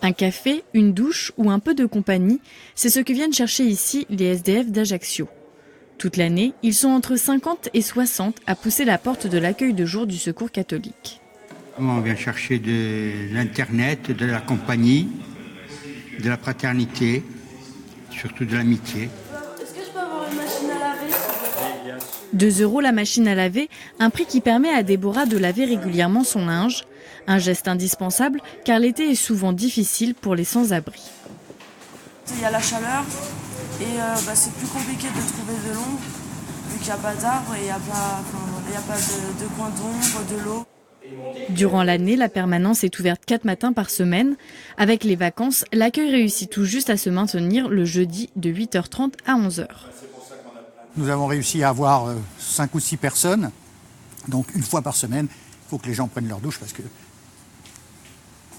Un café, une douche ou un peu de compagnie, c'est ce que viennent chercher ici les SDF d'Ajaccio. Toute l'année, ils sont entre 50 et 60 à pousser la porte de l'accueil de jour du Secours catholique. On vient chercher de l'internet, de la compagnie, de la fraternité, surtout de l'amitié. Est-ce que je peux avoir une machine à laver ? 2 € la machine à laver, un prix qui permet à Déborah de laver régulièrement son linge. Un geste indispensable car l'été est souvent difficile pour les sans-abri. Il y a la chaleur et c'est plus compliqué de trouver de l'ombre vu qu'il n'y a pas d'arbres et il n'y a pas de coin d'ombre, de l'eau. Durant l'année, la permanence est ouverte 4 matins par semaine. Avec les vacances, l'accueil réussit tout juste à se maintenir le jeudi de 8h30 à 11h. Nous avons réussi à avoir 5 ou 6 personnes, donc une fois par semaine. Il faut que les gens prennent leur douche parce que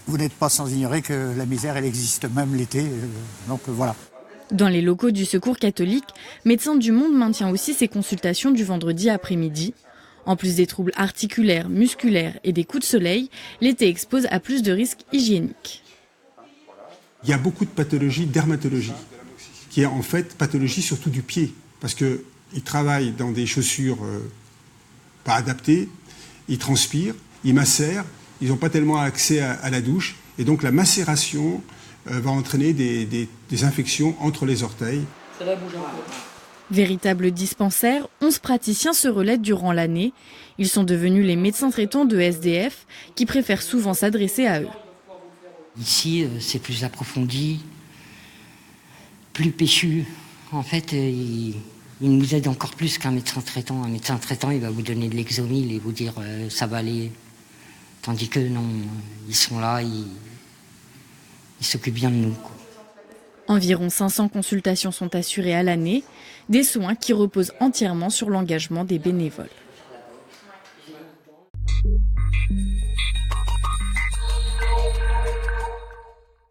vous n'êtes pas sans ignorer que la misère, elle existe même l'été. Donc voilà. Dans les locaux du Secours catholique, Médecins du Monde maintient aussi ses consultations du vendredi après-midi. En plus des troubles articulaires, musculaires et des coups de soleil, l'été expose à plus de risques hygiéniques. Il y a beaucoup de pathologies, dermatologie, qui est en fait pathologie surtout du pied, parce qu'ils travaillent dans des chaussures pas adaptées, ils transpirent, ils macèrent, ils n'ont pas tellement accès à la douche, et donc la macération va entraîner des infections entre les orteils. Véritable dispensaire, 11 praticiens se relaient durant l'année. Ils sont devenus les médecins traitants de SDF qui préfèrent souvent s'adresser à eux. Ici, c'est plus approfondi, plus péchu. En fait, il nous aide encore plus qu'un médecin traitant. Un médecin traitant, il va vous donner de l'exomil et vous dire ça va aller. Tandis que non, ils sont là, ils s'occupent bien de nous, quoi. Environ 500 consultations sont assurées à l'année, des soins qui reposent entièrement sur l'engagement des bénévoles.